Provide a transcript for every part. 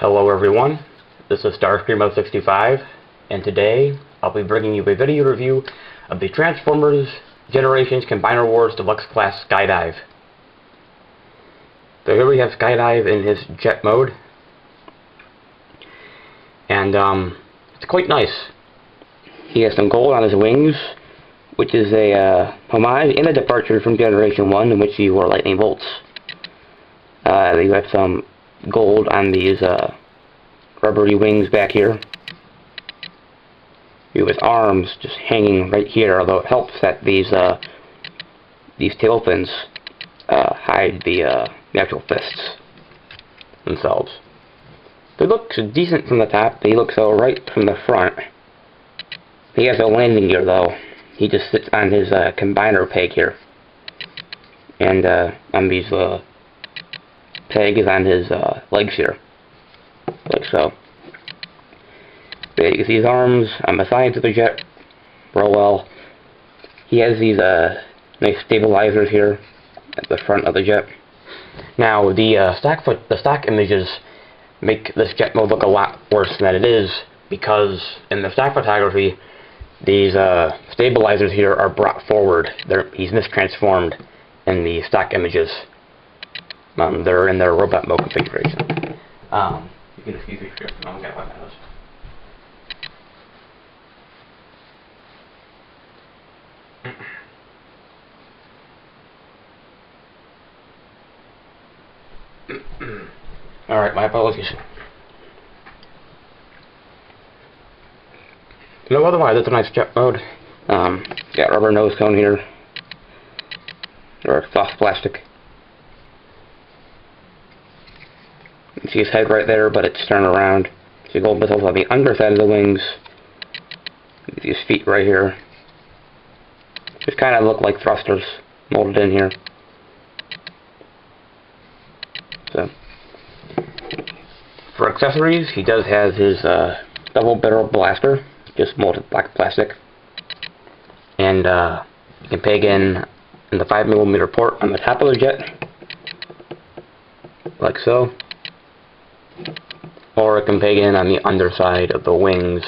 Hello everyone, this is Starscreamo65, and today I'll be bringing you a video review of the Transformers Generations Combiner Wars Deluxe Class Skydive. So here we have Skydive in his jet mode, and it's quite nice. He has some gold on his wings, which is a homage and a departure from Generation 1, in which he wore lightning bolts. You have some gold on these rubbery wings back here. You have his arms just hanging right here, although it helps that these tail fins hide the actual fists themselves. They look decent from the top. They look so right from the front. He has a landing gear though. He just sits on his combiner peg here, and on these pegs on his legs here, like so. But you can see his arms on the sides of the jet real well. He has these nice stabilizers here at the front of the jet. Now the stock images make this jet mode look a lot worse than it is, because in the stock photography these stabilizers here are brought forward. He's mistransformed in the stock images. They're in their robot mode configuration. You can excuse me for a moment, I gotta wipe my nose. Alright, my apologies. No, otherwise it's a nice jet mode. Got rubber nose cone here, or soft plastic. You can see his head right there, but it's turned around. See gold bristles on the underside of the wings. You can see his feet right here. Just kind of look like thrusters molded in here. So, for accessories, he does have his double barrel blaster, just molded black plastic, and you can peg in the 5mm port on the top of the jet, like so, or it can peg in on the underside of the wings,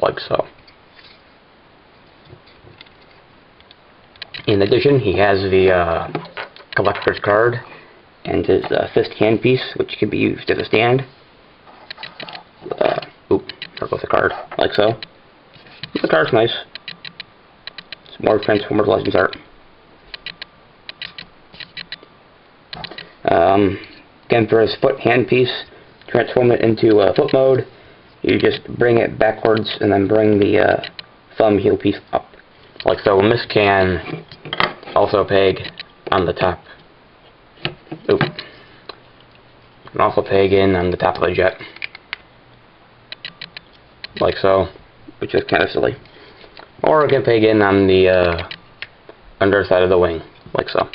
like so. In addition, he has the collector's card and his fist handpiece, which can be used as a stand. There goes the card, like so. The card's nice. It's more Transformers Legends art. Again, for his foot handpiece, transform it into foot mode. You just bring it backwards and then bring the thumb heel piece up, like so. And this can also peg on the top. You can also peg in on the top of the jet, like so, which is kind of silly. Or it can peg in on the underside of the wing, like so,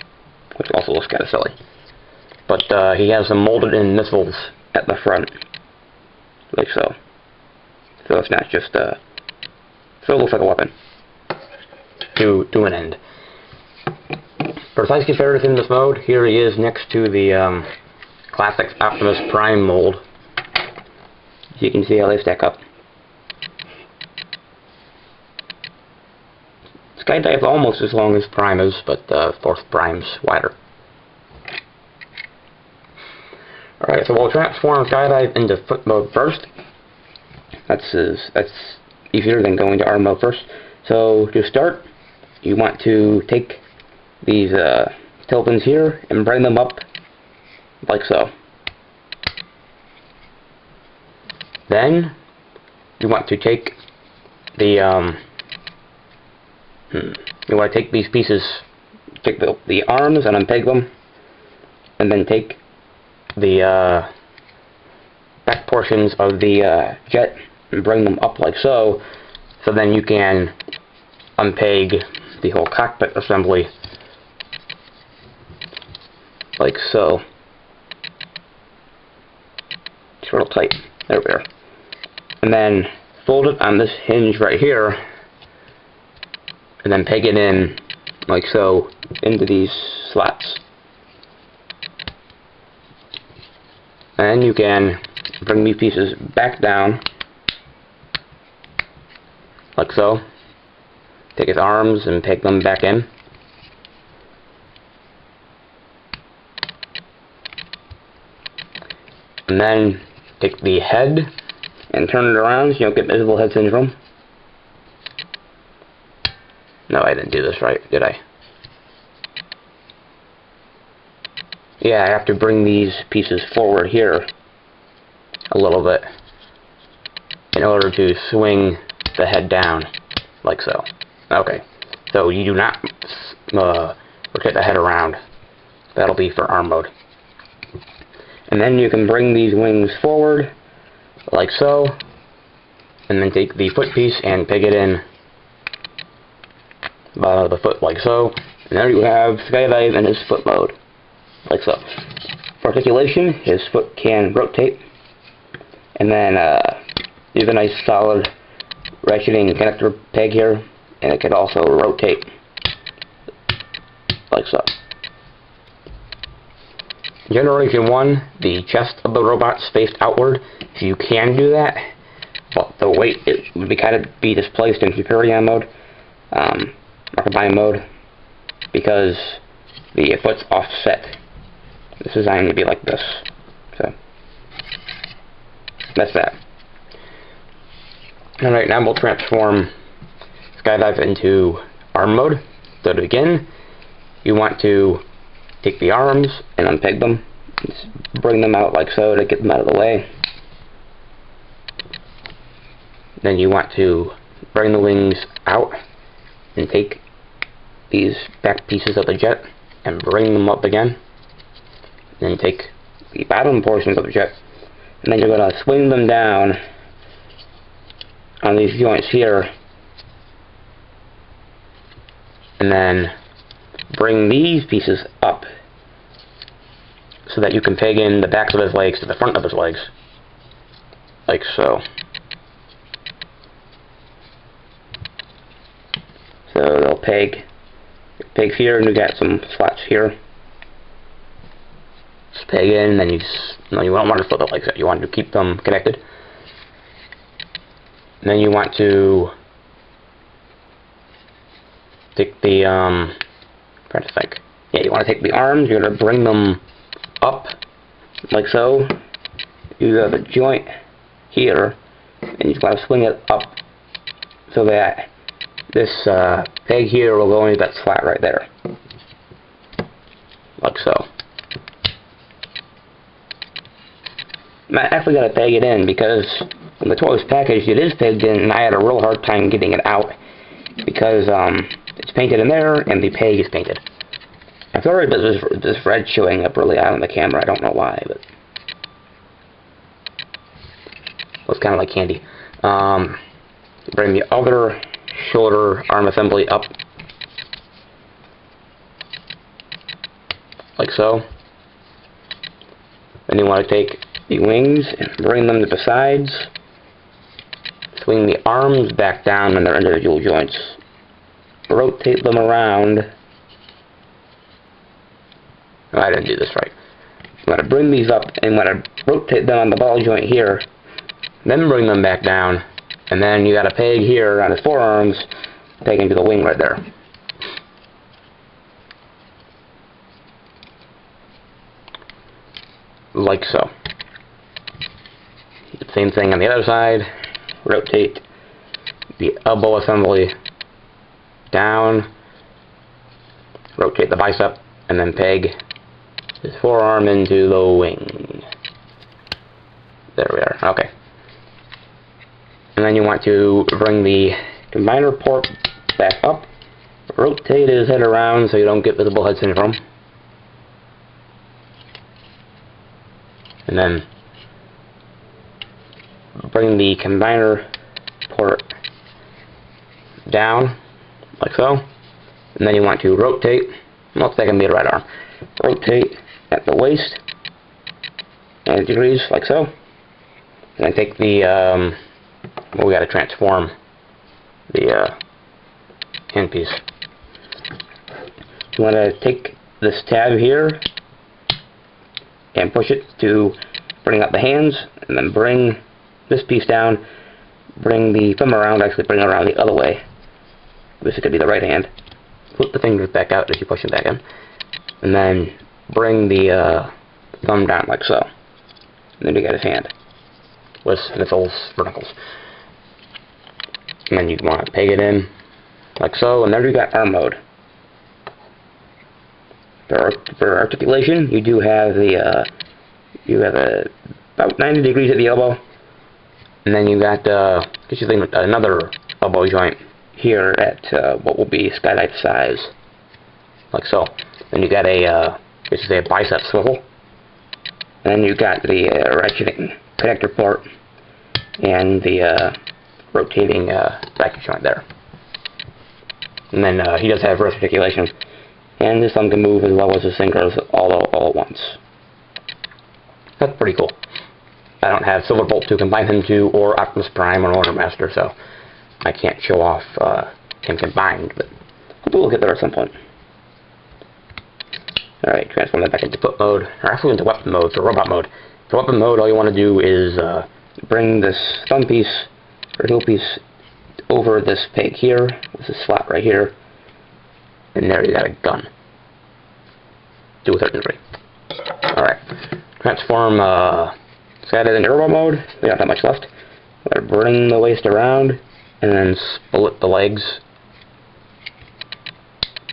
which also looks kind of silly. But he has some molded in missiles at the front, like so. So it's not just so it looks like a weapon to an end. For size comparison in this mode, here he is next to the Classics Optimus Prime mold. So you can see how they stack up. Skydive's almost as long as Prime is, but fourth Prime's wider. Alright, so we'll transform Skydive into foot mode first. That's easier than going to arm mode first. So to start, you want to take these tail fins here and bring them up like so. Then you want to take the you want to take these pieces, take the arms and unpeg them, and then take the back portions of the jet and bring them up like so. So then you can unpeg the whole cockpit assembly, like so. It's real tight. There we are. And then fold it on this hinge right here, and then peg it in like so into these slots. And you can bring these pieces back down, like so. Take his arms and peg them back in. And then take the head and turn it around so you don't get visible head syndrome. No, I didn't do this right, did I? Yeah, I have to bring these pieces forward here a little bit in order to swing the head down, like so. Okay, so you do not rotate the head around. That'll be for arm mode. And then you can bring these wings forward, like so, and then take the foot piece and peg it in the foot, like so. And there you have Skydive in his foot mode, like so. For articulation, his foot can rotate, and then you have a nice solid ratcheting connector peg here, and it can also rotate, like so. Generation 1, the chest of the robot's faced outward, so you can do that, but the weight it would be displaced in superior mode, or combined mode, because the foot's offset. It's designed to be like this, so that's that. Alright, now we'll transform Skydive into arm mode. So to begin, you want to take the arms and unpeg them. Just bring them out like so to get them out of the way. Then you want to bring the wings out and take these back pieces of the jet and bring them up again. Then take the bottom portions of the jet, and then you're going to swing them down on these joints here, and then bring these pieces up so that you can peg in the backs of his legs to the front of his legs, like so. So they'll peg here, and you got some slots here. Just peg in, and then you don't want to flip it like that. You want to keep them connected. And then you want to take the trying to think. Yeah, you want to take the arms. You're going to bring them up like so. You have a joint here, and you just want to swing it up so that this peg here will go into that slot right there, like so. I actually got to peg it in because when the toy was packaged, it is pegged in, and I had a real hard time getting it out because it's painted in there and the peg is painted. I'm sorry, but this red showing up really out on the camera. I don't know why, but it was kind of like candy. Bring the other shoulder arm assembly up, like so. Then you want to take the wings and bring them to the sides. Swing the arms back down in their individual joints. Rotate them around. Oh, I didn't do this right. I'm going to bring these up and I'm going to rotate them on the ball joint here. Then bring them back down. And then you got a peg here on his forearms, peg into the wing right there. Like so. Same thing on the other side. Rotate the elbow assembly down. Rotate the bicep and then peg his forearm into the wing. There we are. Okay. And then you want to bring the combiner port back up. Rotate his head around so you don't get visible head syndrome. And then bring the combiner port down, like so. And then you want to rotate, looks like I made a right arm. Rotate at the waist, 90 degrees, like so. And then take the, well, we got to transform the hand piece. You want to take this tab here and push it to bring up the hands, and then bring this piece down, bring the thumb around, actually bring it around the other way. This could be the right hand. Flip the fingers back out as you push them back in. And then bring the thumb down like so. And then you got his hand with missiles verticals. And then you want to peg it in like so, and then you got arm mode. For articulation, you do have about 90 degrees at the elbow, and then you got another elbow joint here at what will be Skydive size, like so. Then you got a bicep swivel, and then you got the ratcheting connector port and the rotating back joint there. And then he does have wrist articulation, and his thumb can move as well as his fingers all at once. That's pretty cool. I don't have Silverbolt to combine him to, or Optimus Prime or Order Master, so I can't show off him combined, but hopefully we'll get there at some point. Alright, transform that back into foot mode, or actually into weapon mode, so robot mode. For weapon mode, all you want to do is bring this thumb piece, or heel piece, over this peg here, this is slot right here, and there you got a gun. Do a third degree. Alright, transform Skydive into robot mode, we don't have much left. We're going to bring the waist around, and then split the legs.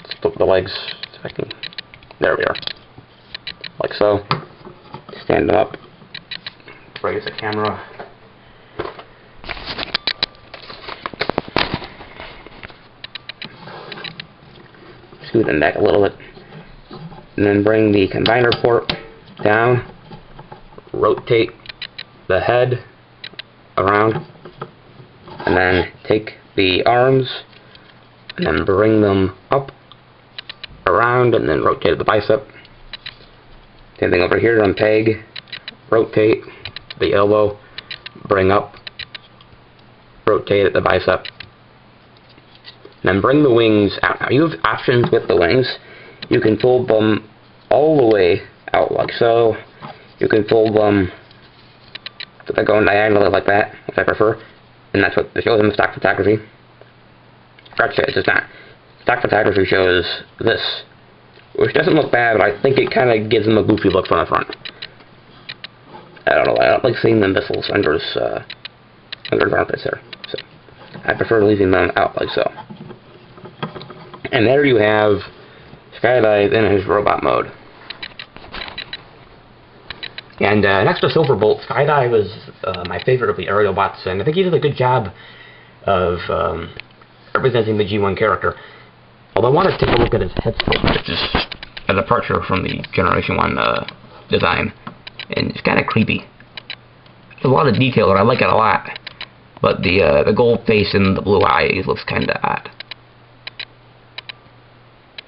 Split the legs, if I can. There we are. Like so. Stand them up. Raise the camera. Scoot them back a little bit. And then bring the combiner port down. Rotate the head around. And then take the arms and then bring them up, around, and then rotate the bicep. Same thing over here on peg. Rotate the elbow, bring up, rotate at the bicep. Then bring the wings out. Now you have options with the wings. You can fold them all the way out like so. You can fold them so they're going diagonally like that, which I prefer. And that's what it shows in the stock photography. Actually, it's just not. Stock photography shows this, which doesn't look bad, but I think it kind of gives them a goofy look from the front. I don't know. I don't like seeing the missiles under his armpits there. So I prefer leaving them out like so. And there you have Skydive in his robot mode. And next to Silverbolt, Skydive is my favorite of the aerial bots, and I think he did a good job of representing the G1 character. Although I want to take a look at his head sculpt, which is a departure from the Generation 1 design, and it's kind of creepy. There's a lot of detail, and I like it a lot, but the gold face and the blue eyes looks kind of odd.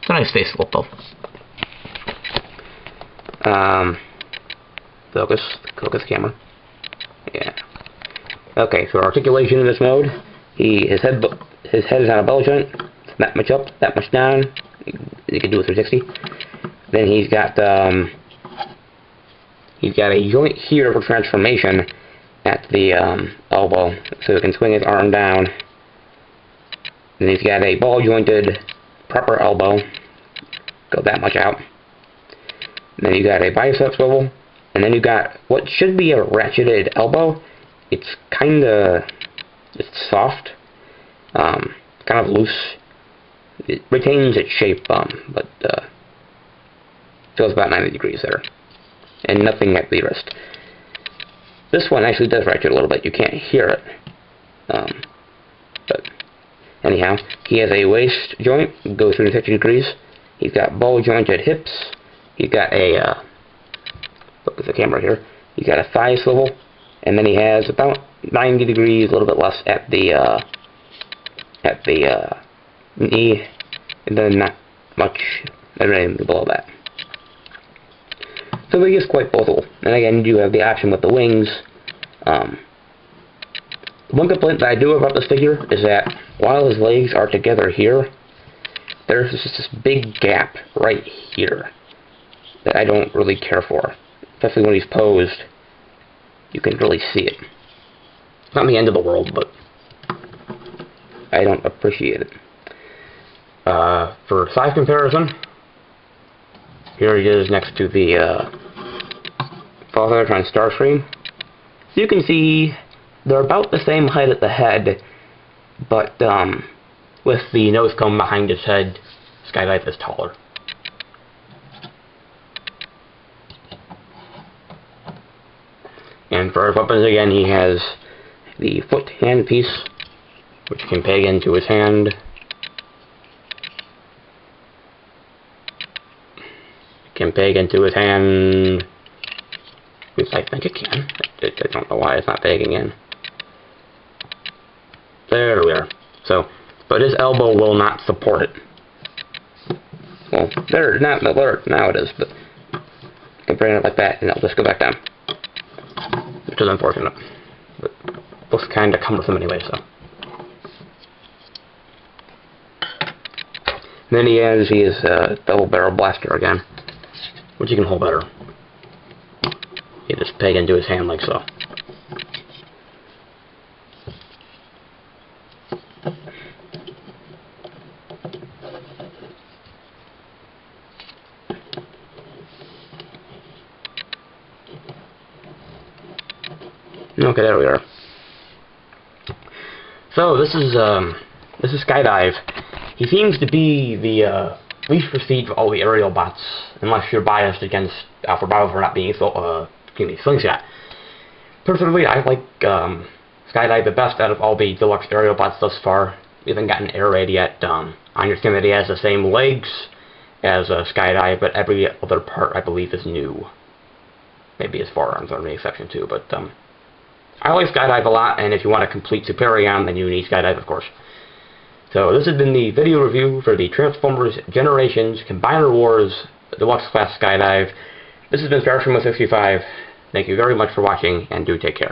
It's a nice face sculpt, though. Focus camera. Yeah. Okay, so articulation in this mode, his head is on a bell joint, that much up, that much down. You can do a 360. Then he's got a joint here for transformation at the elbow, so he can swing his arm down. Then he's got a ball jointed proper elbow, go that much out. And then you got a bicep swivel. And then you got what should be a ratcheted elbow. It's soft, kind of loose. It retains its shape, but feels about 90 degrees there, and nothing at the wrist. This one actually does ratchet a little bit. You can't hear it, but anyhow, he has a waist joint, goes 360 degrees. He's got ball jointed hips. He's got a look at the camera here. He's got a thigh swivel, and then he has about 90 degrees, a little bit less at the knee, and then not much below that. So he is quite bothable. And again, you do have the option with the wings. One complaint that I do about this figure is that while his legs are together here, there's just this big gap right here that I don't really care for. Especially when he's posed you can really see it. It's not the end of the world, but I don't appreciate it. For size comparison, here he is next to the Father Tron Starstream. You can see they're about the same height at the head, but with the nose cone behind his head, Skydive is taller. And for his weapons again, he has the foot hand piece, which can peg into his hand. Can peg into his hand. At least I think it can. I don't know why it's not pegging in. There we are. So, but his elbow will not support it. Well, there, now it is, but you can bring it like that, and it'll just go back down. Which is unfortunate. But looks kind of cumbersome anyway, so. And then he has double barrel blaster again, which you can hold better. You just peg into his hand like so. Okay, there we are. So this is Skydive. He seems to be the least received of all the aerial bots, unless you're biased against Alpha Bravo for not being Slingshot. Personally, I like Skydive the best out of all the Deluxe aerial bots thus far. We haven't gotten air raid yet. I understand that he has the same legs as Skydive, but every other part I believe is new. Maybe his forearms are the exception too, but I like Skydive a lot, and if you want a complete Superion, then you need Skydive, of course. So this has been the video review for the Transformers Generations Combiner Wars Deluxe Class Skydive. This has been Starstream 65. Thank you very much for watching, and do take care.